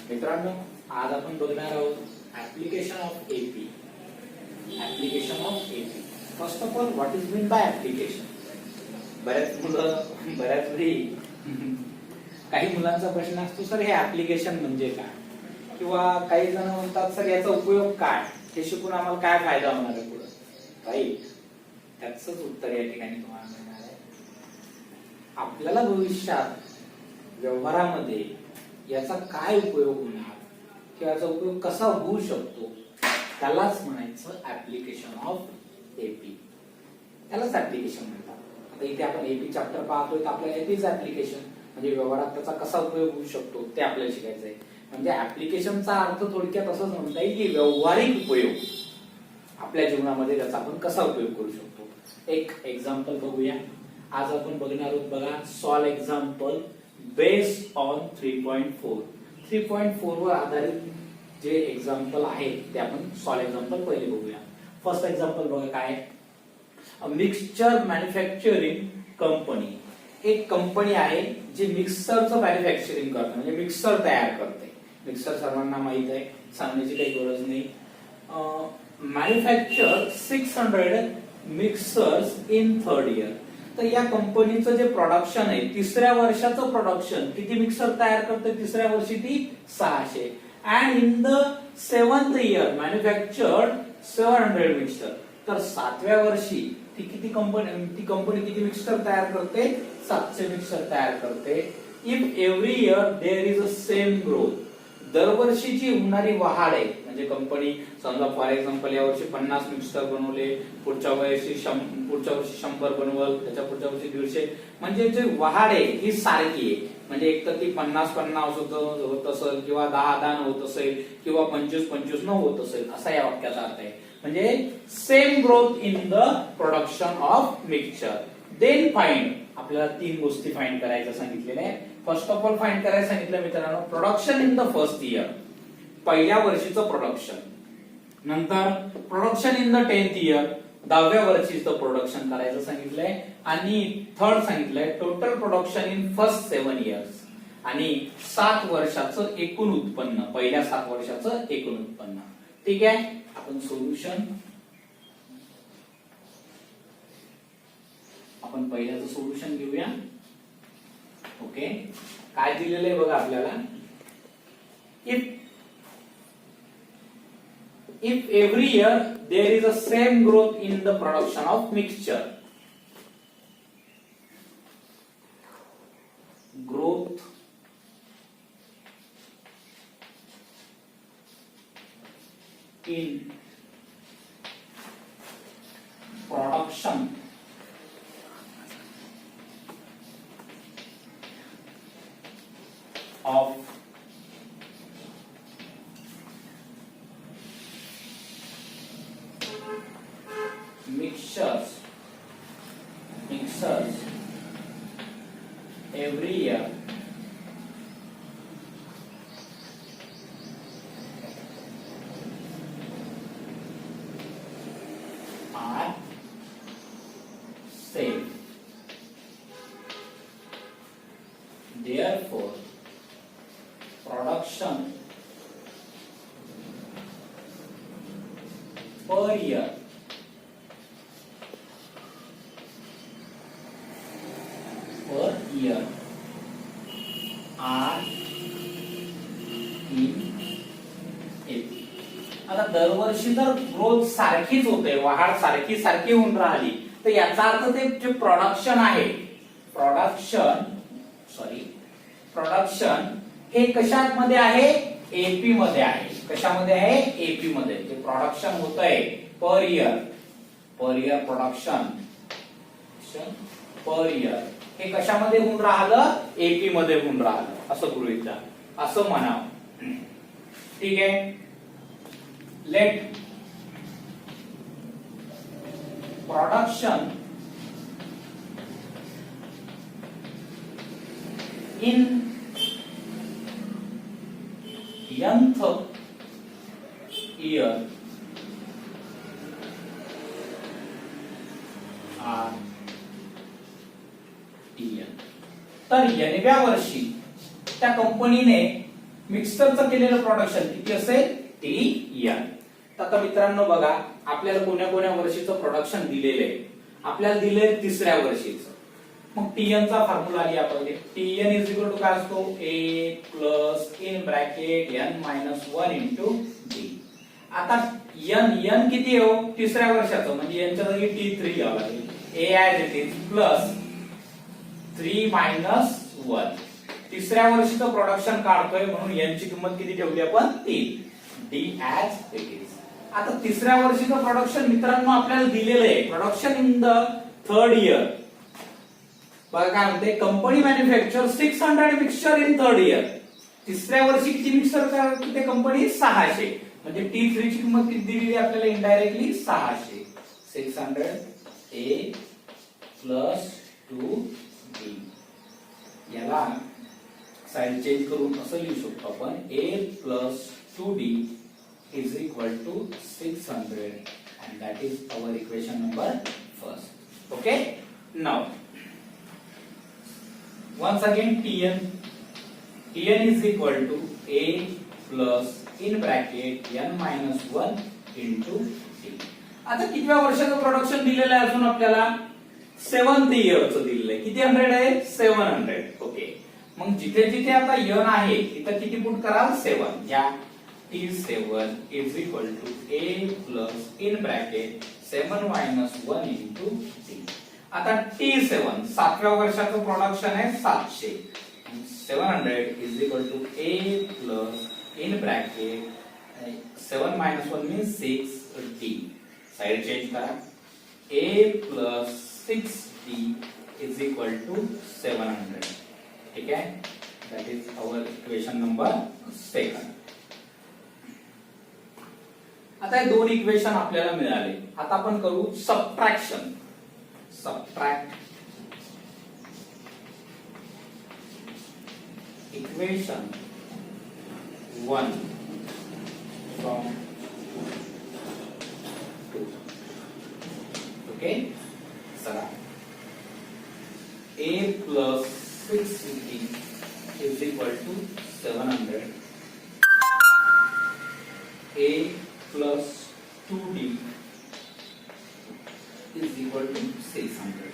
मित्रांनो, आज आपण बघणार आहोत application of AP. Application of AP. First of all, what is mean by application? बऱ्याच वेळी काही मुलांचा प्रश्न असतो, सर हे ऍप्लिकेशन म्हणजे काय? किंवा काही जण म्हणतात, सर याचा उपयोग काय? हे शिकून आम्हाला काय फायदा होणार आहे पुढे? राईट, त्याच उत्तर या ठिकाणी तुम्हाला मिळणार आहे. आपल्याला भविष्यात व्यवहारामध्ये याचा काय उपयोग होणार किंवा याचा उपयोग कसा होऊ शकतो, त्यालाच म्हणायचं ऍप्लिकेशन ऑफ एपी. त्यालाच ऍप्लिकेशन म्हणतात. आता इथे आपण एपी चॅप्टर पाहतोय, तर आपल्याला एपीच ऍप्लिकेशन म्हणजे व्यवहारात त्याचा कसा उपयोग होऊ शकतो ते आपल्याला शिकायचं आहे. म्हणजे ऍप्लिकेशनचा अर्थ थोडक्यात असंच म्हणता येईल की व्यावहारिक उपयोग, आपल्या जीवनामध्ये त्याचा आपण कसा उपयोग करू शकतो. एक एक्झाम्पल बघूया. आज आपण बघणार आहोत, बघा, सॉल्व एक्झाम्पल बेस्ड ऑन 3.4. 3.4 वर आधारित जे एक्झाम्पल आहे ते आपण सॉल्व एक्झाम्पल पहिले बघूया. फर्स्ट एक्झाम्पल बघा काय, मिक्सचर मॅन्युफॅक्चरिंग कंपनी. एक कंपनी आहे जी मिक्सरचं मॅन्युफॅक्चरिंग करते, म्हणजे मिक्सर तयार करते. मिक्सर सर्वांना माहित आहे, सांगण्याची काही गरज नाही. Manufacture 600 mixers in third year. तर या कंपनीचं जे प्रोडक्शन आहे, तिसऱ्या वर्षाचं प्रोडक्शन, किती मिक्सर तयार करते तिसऱ्या वर्षी? ती 600. And in the 7th year manufactured 700 mixer. तर 7व्या वर्षी ती कंपनी किती मिक्सर तयार करते? 700 मिक्सर तयार करते. If every year there is a same growth. दरवर्षीची होणारी वाढ आहे, म्हणजे कंपनी समजा फॉर एक्झाम्पल या वर्षी 50 मिक्सर बनवले, पुढच्या वर्षी 100 बनवल, त्याच्या पुढच्या वर्षी 150. म्हणजे जी वाढ आहे ही सारखी आहे. म्हणजे एक तर ती 50-50 होत असेल, किंवा 10-10 होत असेल, किंवा 25-25 होत असेल, असा या वाक्याचा अर्थ आहे. म्हणजे same growth in the production of mixture. Then find, आपल्याला 3 गोष्टी फाइंड करायचं सांगितलेलं आहे. फर्स्ट ऑफ ऑल फाइंड करायला सांगितलं मित्रांनो, production in the first year, पहिल्या वर्षीचं प्रोडक्शन. नंतर production in the 10th year, 10व्या वर्षीचं प्रोडक्शन करायचं सांगितलंय. आणि थर्ड सांगितलंय total production in first 7 years. आणि 7 वर्षाचं एकूण उत्पन्न, पहिल्या 7 वर्षाचं एकूण उत्पन्न. ठीक आहे, आपण पहिल्याचं सोल्युशन घेऊया. ओके, काय दिलेलं आहे बघा आपल्याला. If every year there is a same growth in the production of mixture, growth in production of mixtures every year are same. Therefore production per year are in AP. आता दरवर्षी जर growth सारखीच होते, वाढ सारखी होऊन राहिली, तर याचा अर्थ ते जे प्रोडक्शन आहे, प्रोडक्शन हे कशामध्ये आहे? एपी मध्ये आहे. कशामध्ये आहे? एपी मध्ये. जे प्रोडक्शन होत आहे per year production per year, हे कशामध्ये होऊन राहिलं? एपी मध्ये होऊन राहिलं, असं गृहीत धरा, असं म्हणावं. ठीक आहे, let production in nth year are तर 9व्या वर्षी त्या कंपनीने मिक्सरचं केलेलं प्रोडक्शन किती असेल TN. आता मित्रांनो बघा आपल्याला कोण्या कोण्या वर्षीचं प्रोडक्शन दिलेलं आहे. आपल्याला दिले तिसऱ्या वर्षीचं. मग TN चा फॉर्म्युला लिहा पहिले. TN इज इक्वल टू काय असतो A plus in bracket N minus 1 into D. आता N किती आहे हो तिसऱ्या वर्षाचं म्हणजे यांच्या जागी T3 घ्यावं लागेल. A as it is plus 3 minus 1. तिसऱ्या वर्षीचं प्रोडक्शन काढतोय म्हणून यांची किंमत किती ठेवली आपण 3. D as it is. आता तिसऱ्या वर्षीचं प्रोडक्शन मित्रांनो आपल्याला दिलेलं आहे. Production in the third year. बघा काय म्हणते company manufacture 600 mixture in third year. तिसऱ्या वर्षी किती मिक्सर करते कंपनी 600 म्हणजे T3 ची किंमत किती दिलेली आपल्याला इनडायरेक्टली 600. 600 A plus 2B. याला साइड चेंज करून असं लिहू शकतो आपण A plus 2D is equal to 600 and that is our equation number first. Okay, now once again TN is equal to A plus in bracket N minus 1 into D. आता कितव्या वर्षाचं production दिलेलं आहे अजून आपल्याला 7th इयरचं दिलेलं आहे. किती 100 आहे 700. ओके मग जिथे जिथे आता N आहे तिथे किती पुट कराल 7. या T7 is equal to A plus in bracket 7 minus 1 into D. आता T7 सातव्या वर्षाचं प्रोडक्शन आहे 700. 700 is equal to A plus in bracket 7 minus 1 means 6D. Side change करा. A plus 6D is equal to 700. ठीक है, that is our equation number 2. आता हे दोन इक्वेशन आपल्याला मिळाले. आता आपण करू subtraction. Subtract equation 1 from 2. Okay चला. A plus 6D is equal to 700. A plus 2D is equal to 600.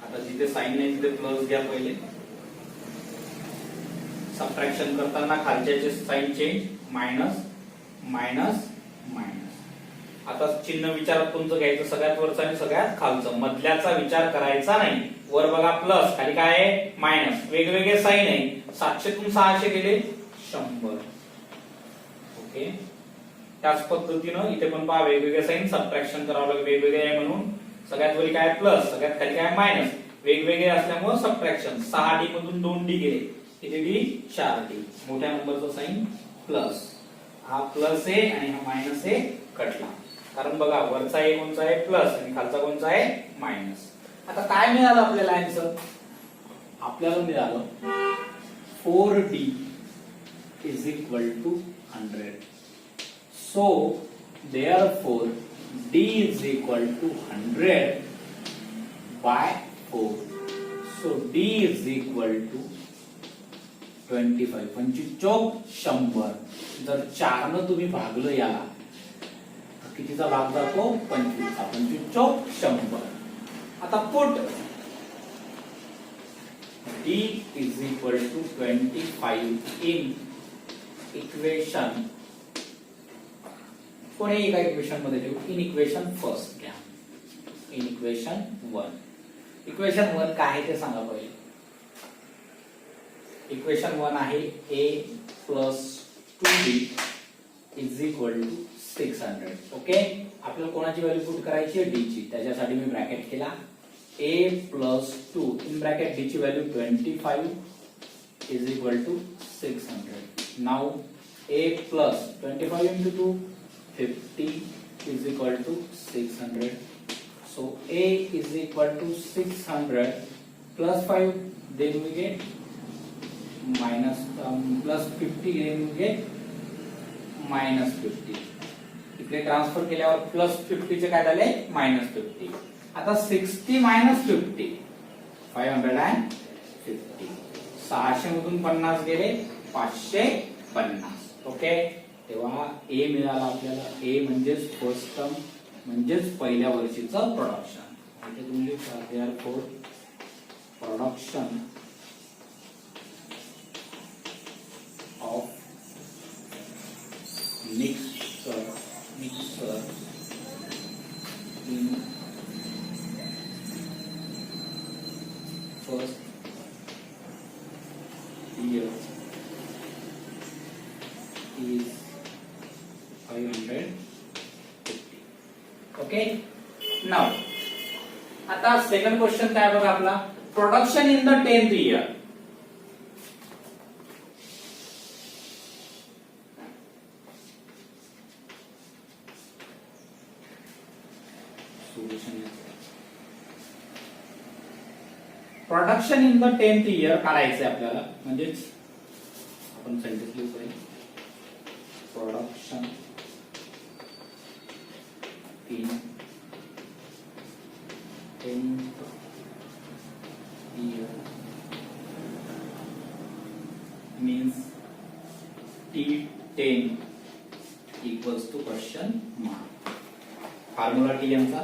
आता जिथे साइन नाही तिथे प्लस घ्या पहिले. सबट्रॅक्शन करताना खालच्याचे sign change. Minus minus minus. आता चिन्ह विचारात कोणतं घ्यायचं सगळ्यात वरचं आणि सगळ्यात खालचं. मधल्याचा विचार करायचा नाही. वर बघा प्लस खाली काय आहे मायनस. वेगवेगळे साइन आहे. 700 तून 600 गेले 100. ओके त्याच पद्धतीनं इथे पण पहा वेगवेगळे साइन सबट्रॅक्शन करावं लागेल. वेगवेगळे आहे म्हणून सगळ्यात वरी काय प्लस सगळ्यात खाली काय मायनस. वेगवेगळे असल्यामुळे सबट्रॅक्शन. 6D मधून 2D गेले किती D 4D. मोठ्या नंबरचा साइन प्लस. हा प्लस आहे आणि हा मायनस आहे कटला. कारण बघा वरचा आहे कोणचा आहे प्लस आणि खालचा कोणचा आहे मायनस. आता काय मिळालं आपल्याला आन्सर. आपल्याला मिळालं 4D is equal to 100. So therefore D is equal to 100 by 4. So D is equal to 25. 25 चौक 100. जर 4 न तुम्ही भागलं याला तर कितीचा भाग जातो 25. 25 चौक 100. आता put D is equal to 25 in equation कोणी एका इक्वेशन मध्ये ठेवू. इन इक्वेशन फर्स्ट घ्या. In equation 1. इक्वेशन 1 काय आहे ते सांगा पहिले. इक्वेशन 1 आहे A plus 2D is equal to 600. Okay आपल्याला कोणाची व्हॅल्यू पुट करायची आहे D ची. त्याच्यासाठी मी ब्रॅकेट केला. A plus 2 in bracket D ची value 25 is equal to 600. Now A plus 25 into 2 50 is equal to 600. So A is equal to 600 plus 5 then we get minus plus 50 then we get minus 50. इकडे transfer केल्यावर plus 50 चे काय झाले minus 50. आता 60 minus 50 550. 600 मधून 50 गेले 550. Okay, तेव्हा ए मिळाला आपल्याला. ए म्हणजेच फर्स्ट टर्म, म्हणजेच पहिल्या वर्षीचं प्रोडक्शन. इथे तुम्ही लिहा therefore production of mixer in first year is 550. Okay, now आता सेकंड क्वेश्चन काय बघा आपला, production in the 10th year. Production in the 10th year काढायचंय आपल्याला, म्हणजेच आपण सेंटेन्स लिहू पाहिजे. Production in 10th year means T10 equals to question mark. Formula Tn चा,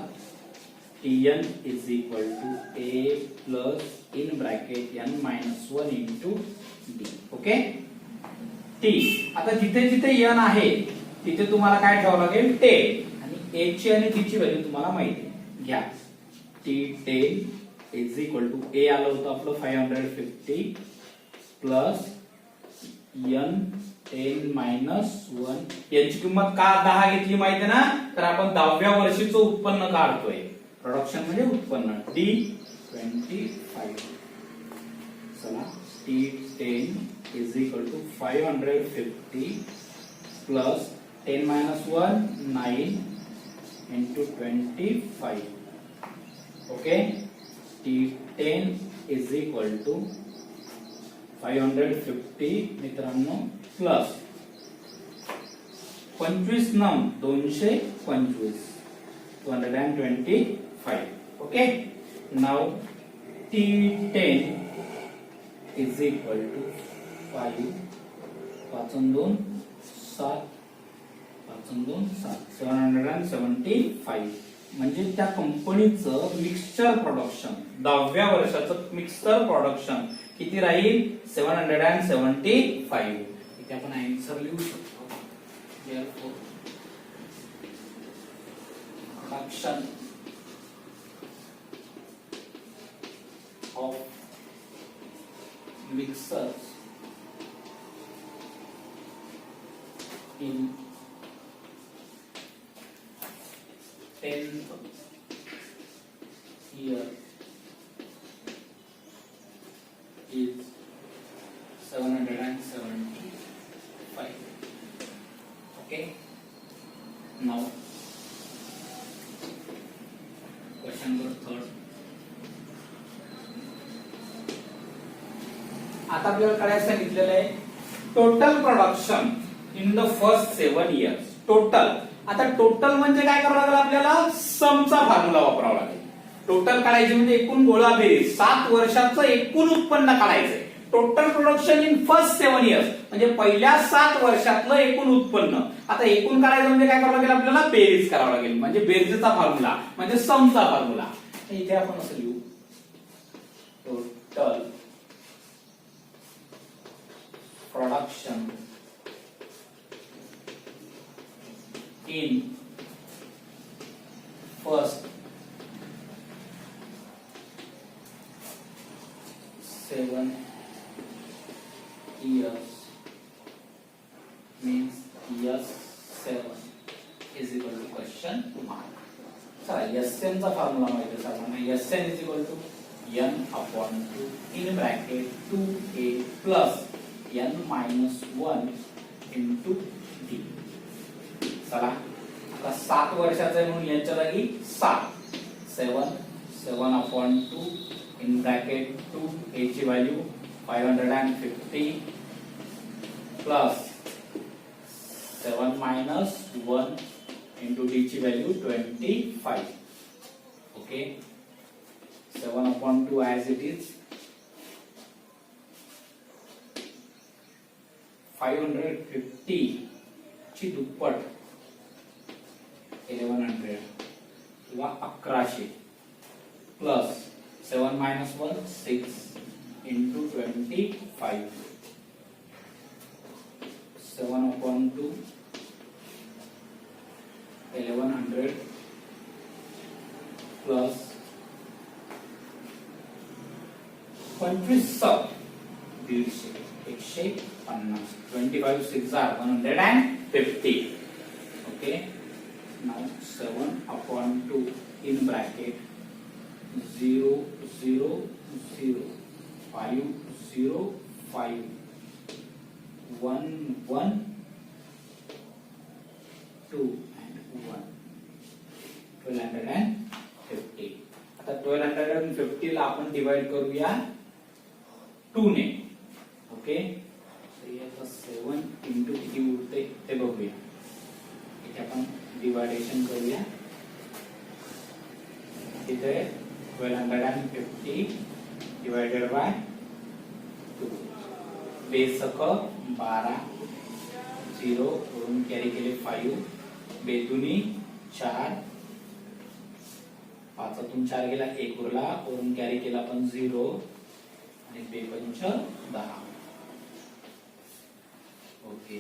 Tn is equal to A plus in bracket n minus 1 into D. Okay, T आता जिथे जिथे n आहे तिथे तुम्हाला काय ठेवावं लागेल, 10, आणि A ची आणि D ची व्हॅल्यू तुम्हाला माहिती आहे. घ्या T10 is equal to A आलं होतं आपलं 550 प्लस n10 minus 1. याची किंमत का 10 घेतली माहिती ना, तर आपण 10व्या वर्षीचं उत्पन्न काढतोय. प्रोडक्शन म्हणजे उत्पन्न. D25. चला, T10 is equal to 550 plus 10 minus 1 9 into 25. Okay, T10 is equal to 550 मित्रांनो प्लस 25 नम 225 225. Okay, now T10 is equal to 5 5 and 2 7 5 and 2 7 775. म्हणजे त्या कंपनीचं मिक्सचर प्रोडक्शन 10व्या वर्षाचं मिक्सचर प्रोडक्शन किती राहील, 775. इथे आपण आन्सर लिहू शकतो. therefore production of mixers in 10th year is 775. Okay, now question number 3. आता आपल्याला करायचं सांगितलेलं आहे total production in the first 7 years. Total, आता टोटल म्हणजे काय करावं लागेल आपल्याला, समचा फॉर्म्युला वापरावा लागेल. टोटल काढायचे म्हणजे एकूण गोळा बेरीज, 7 वर्षाचं एकूण उत्पन्न काढायचंय. Total production in first 7 years म्हणजे पहिल्या 7 वर्षातलं एकूण उत्पन्न. आता एकूण काढायचं म्हणजे काय करावं लागेल आपल्याला, बेरीज करावं लागेल. म्हणजे बेरीजचा फॉर्म्युला म्हणजे समचा फॉर्म्युला. इथे आपण असं लिहू, total production in first 7 years means S7 is equal to question mark. चला, S7 चा फॉर्म्युला माहिती आहे सर्वांना. S7 is equal to n upon 2 in bracket 2a plus n minus 1 into d. चला, आता 7 वर्षाचा आहे म्हणून यांच्या जागी 7 7 अपॉन 2 इन ब्रॅकेट 2 a ची value 550 plus 7 minus 1 into d ची value 25. Okay, 7 upon 2 as it is 550 ची दुप्पट 1100 किंवा 1100 plus 7 minus 1 6 into 25 7/2 1100 plus 25 150 25 6 are 150. Okay, now 7/2 in bracket 0 0 0 5 0 5 1 1 2 and 1 1250. आता 1250 ला आपण डिवाइड करूया 2 ने. ओके, तर याचा 7 into किती उरते ते बघूया. इथे आपण डिवायडेशन करूया. इथे 1250 divided by 2 बेसक 12 0 वरून कॅरी केले 5 बेदुनी 4 5तून 4 गेला 1 उरला वरून कॅरी केला आपण 0 आणि 2 पंच 10. ओके,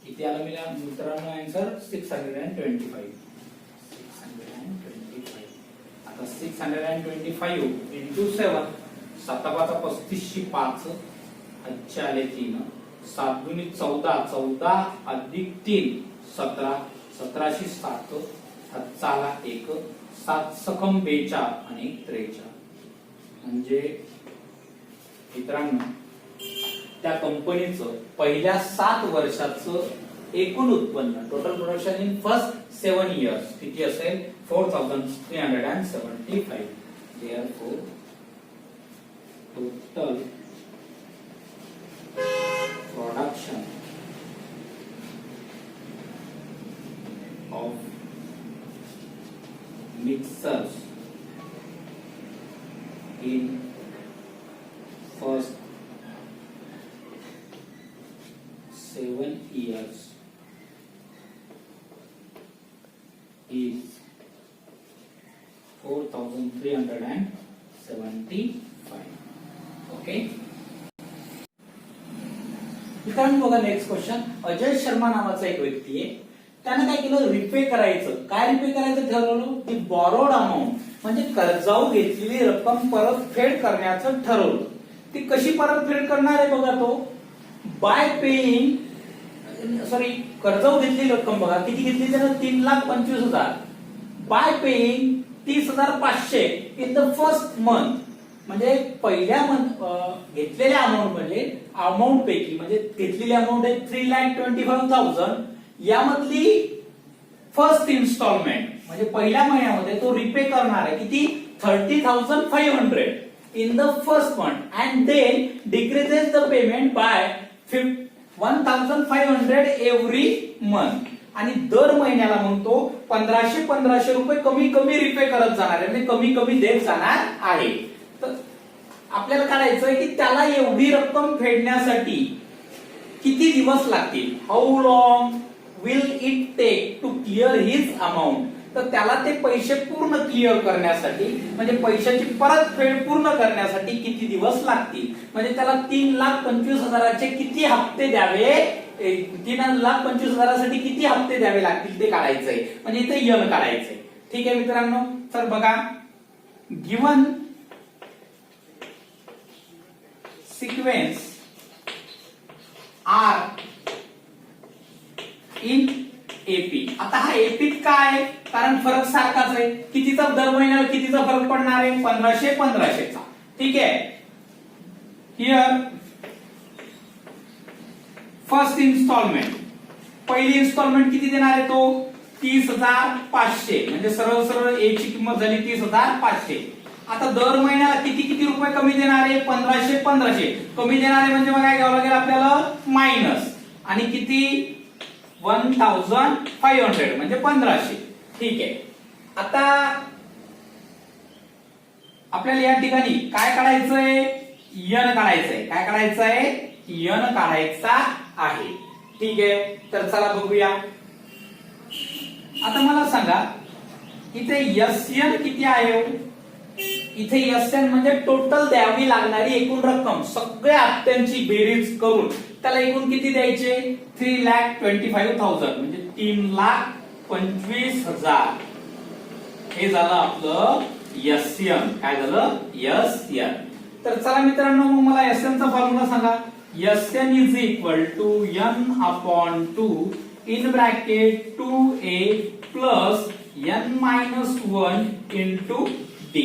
किती आला मित्रांनो आन्सर 625. आता 625 into 7 7 5 35 5 अच्छा आले 3 7 दुनी 14 14 अधिक 3 17 17 7 7 1 7 सकम 42 आणि 43. म्हणजे मित्रांनो त्या कंपनीचं पहिल्या 7 वर्षाचं एकूण उत्पन्न total production in first 7 years किती असेल 4375. Therefore total production of mixers in first 7 years is 4375. Okay, मित्रांनो बघा नेक्स्ट क्वेश्चन. अजय शर्मा नावाचा एक व्यक्ती आहे. त्याने काय केलं, रिपे करायचं. काय रिपे करायचं ठरवलं की बॉरोड अमाऊंट म्हणजे कर्जाऊ घेतलेली रक्कम परतफेड करण्याचं ठरवलं. ती कशी परतफेड करणार आहे बघा तो बाय पेइंग कर्जाऊ घेतलेली रक्कम बघा किती घेतली त्यानं 3,25,000 bye paying 30,500 in the first month. म्हणजे पहिल्या मंथ घेतलेल्या अमाऊंट म्हणजे अमाऊंट पैकी म्हणजे घेतलेली अमाऊंट आहे 3,25,000 यामधली फर्स्ट इन्स्टॉलमेंट म्हणजे पहिल्या महिन्यामध्ये तो रिपे करणार आहे किती 30,500 in the first month and then decreases the payment by 1,500 every month. आणि दर महिन्याला मग तो 1500 रुपये कमी कमी रिपे करत जाणार आहे म्हणजे कमी कमी देत जाणार आहे. तर आपल्याला काढायचंय की त्याला एवढी रक्कम फेडण्यासाठी किती दिवस लागतील. How long will it take to clear his amount. तर त्याला ते पैसे पूर्ण क्लिअर करण्यासाठी म्हणजे पैशाची परतफेड पूर्ण करण्यासाठी किती दिवस लागतील. म्हणजे त्याला 3,25,000चे किती हप्ते द्यावे 3,25,000साठी किती हप्ते द्यावे लागतील ते काढायचंय. म्हणजे इथे यन काढायचंय. ठीक आहे मित्रांनो, तर बघा given sequence are in AP. आता हा एपीत काय कारण फरक सारखाच आहे. कितीचा दर महिन्याला कितीचा फरक पडणार आहे 1500 चा. ठीक आहे, हिअर फर्स्ट इन्स्टॉलमेंट पहिली इन्स्टॉलमेंट किती देणार आहे तो 30,500 म्हणजे सरळ सरळ ए ची किंमत झाली 30,500. आता दर महिन्याला किती किती रुपये कमी देणार आहे 1500 कमी देणार आहे म्हणजे मग काय घ्यावं लागेल आपल्याला मायनस आणि किती 1,500 म्हणजे 1500. ठीक आहे, आता आपल्याला या ठिकाणी काय काढायचंय यन काढायचंय. काय काढायचंय n काढायचा आहे. ठीक आहे, तर चला बघूया. आता मला सांगा इथे Sn किती आहे? इथे Sn म्हणजे टोटल द्यावी लागणारी एकूण रक्कम, सगळ्या हप्त्यांची बेरीज करून त्याला एकूण किती द्यायचे? 3,25,000 म्हणजे 3,25,000. हे झालं आपलं Sn. काय झालं? Sn. तर चला मित्रांनो, मग मला Sn चा फॉर्म्युला सांगा. Sn is equal to n upon 2 in bracket 2a plus n minus 1 into d.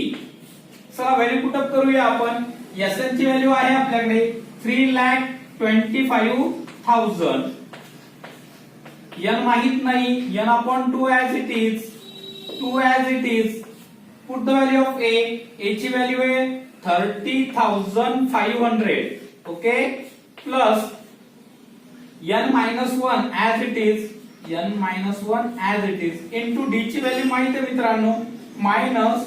चला व्हॅल्यू पुटअप करूया आपण. Sn ची व्हॅल्यू आहे आपल्याकडे 3,25,000. n माहित नाही, n upon 2 as it is, 2 as it is. Put the value of a. a ची value आहे 30,500. Okay, plus n minus 1 as it is, n minus 1 as it is into d ची value माहित आहे मित्रांनो, minus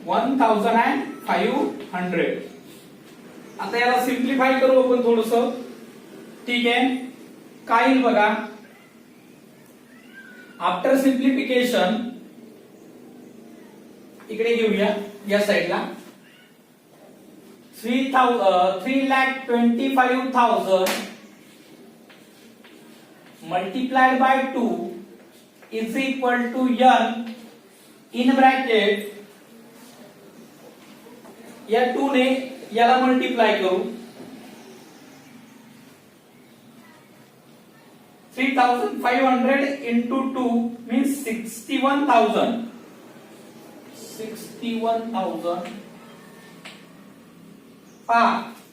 1,500. आता याला सिंप्लिफाय करू आपण थोडस. ठीक आहे, काय येईल बघा. आफ्टर सिंप्लिफिकेशन इकडे घेऊया या साइडला. 3,25,000 multiplied by 2 is equal to n in bracket. या 2 ने याला मल्टिप्लाय करू. 3,500 into 2 means 61,000. 61,000.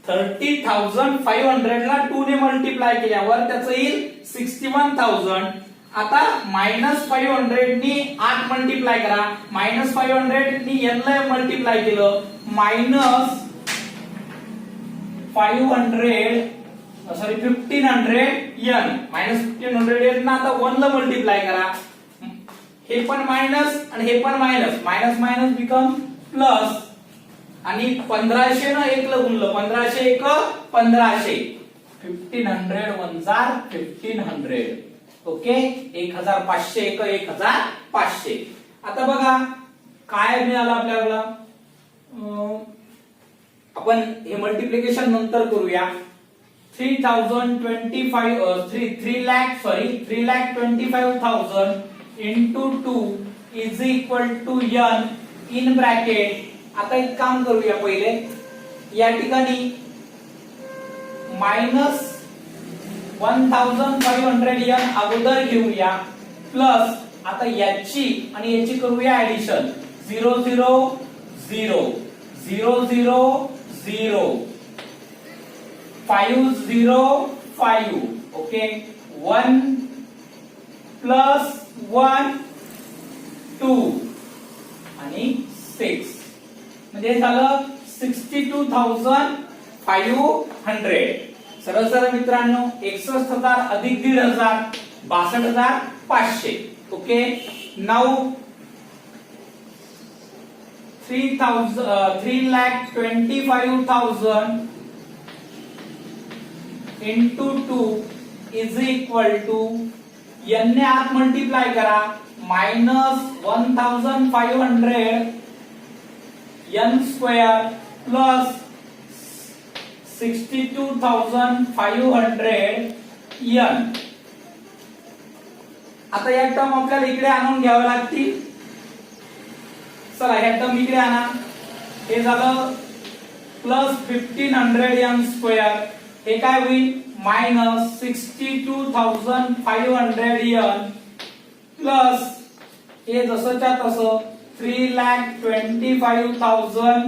30,500 ला 2 ने मल्टिप्लाय केल्यावर त्याचं येईल 61,000. आता -500 नी 8 मल्टिप्लाय करा. -500 नी n ला मल्टिप्लाय केलं, -500 सॉरी 1500 n, -1500 ना आता 1 ला मल्टिप्लाय करा. हे पण मायनस आणि हे पण minus, minus minus become plus. आणि 1500 न 1 ला गुणलं, 1500 1 1500, 1500 1 1500. ओके, 1,500 1 1,500. आता बघा काय मिळालं आपल्याला. आपण हे मल्टिप्लिकेशन नंतर करूया. 3,25,000 into 2 is equal to n in bracket. आता एक काम करूया पहिले. या ठिकाणी मायनस 1,500 n अगोदर घेऊया, प्लस आता याची आणि याची करूया ऍडिशन. 0 0 0 0 0 0 5 0 5. ओके, 1 प्लस 1 2 आणि 6 म्हणजे झालं 62,500. सरळ सरळ मित्रांनो 61,000 अधिक 1,500 62,500. Okay, now 3,25,000 into 2 is equal to n ने आत मल्टिप्लाय करा, minus 1,500 n square plus 62,500 n. आता या टर्म आपल्याला इकडे आणून घ्याव्या लागतील. चला या टर्म इकडे आणा. हे झालं प्लस 1,500 n स्क्वेअर. हे काय होईल, मायनस 62,500 n प्लस हे जसंच्या तसं 3,25,000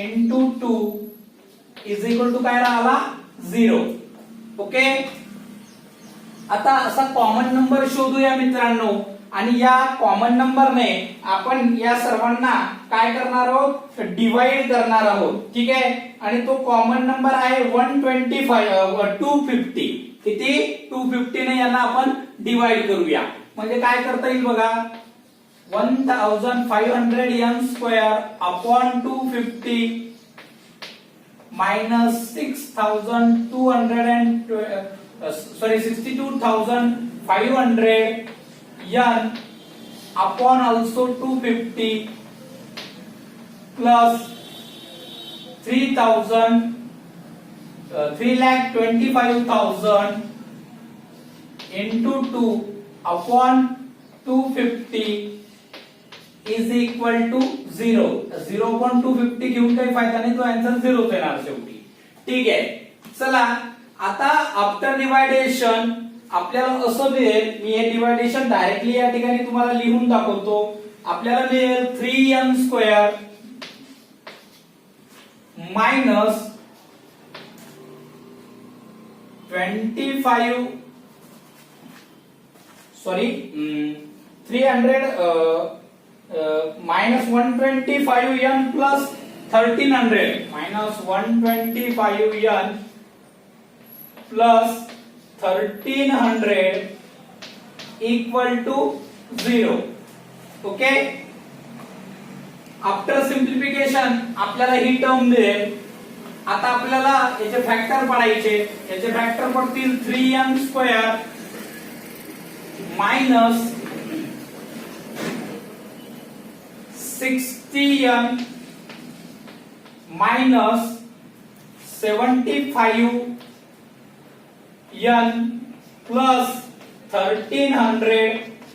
into 2 is equal to काय राहिला 0. ओके, आता असा कॉमन नंबर शोधूया मित्रांनो. आणि या कॉमन नंबरने आपण या सर्वांना काय करणार आहोत, डिवाइड करणार आहोत. ठीक आहे, आणि तो कॉमन नंबर आहे 250. किती, 250 ने यांना आपण डिवाइड करूया. म्हणजे काय करता येईल बघा, 1,500 n square upon 250 minus 62,500 n upon also 250 plus 3,25,000 into 2 upon 250 is equal to 0. 0.250 घेऊन काही फायदा नाही, तो आन्सर 0 येणार शेवटी. ठीक आहे. चला आता आफ्टर डिवायडेशन आपल्याला असं मिळेल, मी हे डिवायडेशन डायरेक्टली या ठिकाणी तुम्हाला लिहून दाखवतो. आपल्याला मिळेल 3n square minus 125n plus 1300 minus 125n plus 1300 equal to 0. Okay. After सिंप्लिफिकेशन आपल्याला ही टर्म मिळेल. आता आपल्याला याचे फॅक्टर पडायचे. याचे फॅक्टर पडतील 3n square minus 60n minus 75n plus 1300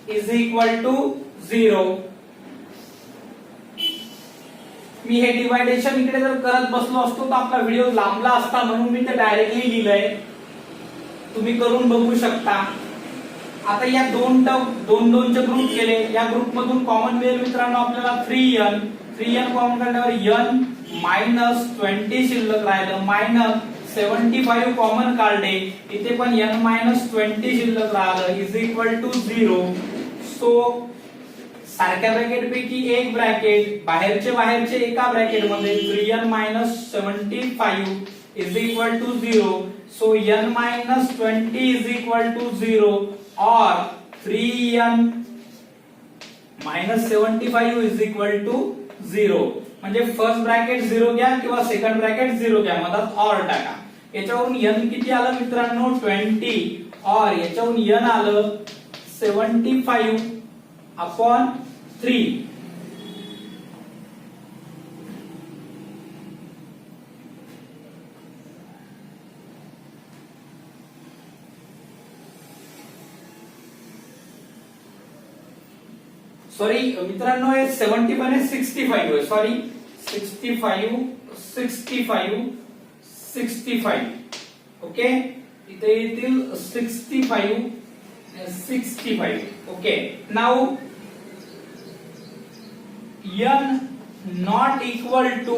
is equal to 0. मी हे डिवायडेशन इकडे जर करत बसलो असतो तर आपला व्हिडिओ लांबला असता, म्हणून मी ते डायरेक्टली लिहिलंय. तुम्ही करून बघू शकता. आता या दोन दोनचे ग्रुप केले. या ग्रुप मधून कॉमन मिळेल मित्रांनो आपल्याला 3n कॉमन काढल्यावर n मायनस 20 शिल्लक राहिलं, मायनस 75 कॉमन काढले, इथे पण n मायनस 20 शिल्लक राहिलं इज इक्वल टू 0. सो सारख्या ब्रॅकेट पैकी एक ब्रॅकेट बाहेरचे एका ब्रॅकेट मध्ये 3n minus 75 is equal to 0. So n minus 20 is equal to 0 और 3n minus 75 is equal to 0. म्हणजे फर्स्ट ब्रॅकेट 0 घ्या किंवा सेकंड ब्रॅकेट 0 घ्या, मधात ऑर टाका. याच्यावरून n किती आलं मित्रांनो 20 और याच्यावरून n आलं 75 अपॉन 3. सॉरी मित्रांनो हे 75 आणि 65 आहे. सॉरी 65. ओके. इथे येतील 65. Okay. Now n not equal to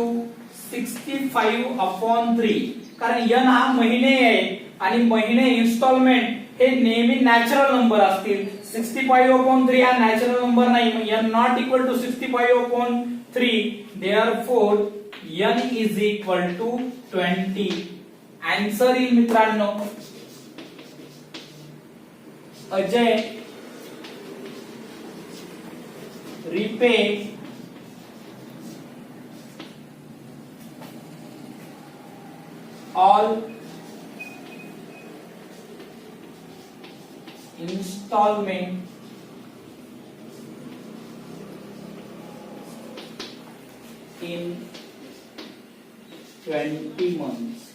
65 upon 3. कारण n हा महिने आहे आणि महिने इन्स्टॉलमेंट हे नेहमी नॅचरल नंबर असतील. 65 अपॉन 3 हा नॅचरल नंबर नाही. n not equal to 65 upon 3. Therefore n is equal to 20. Answer येईल मित्रांनो Ajay repay all installment in 20 months.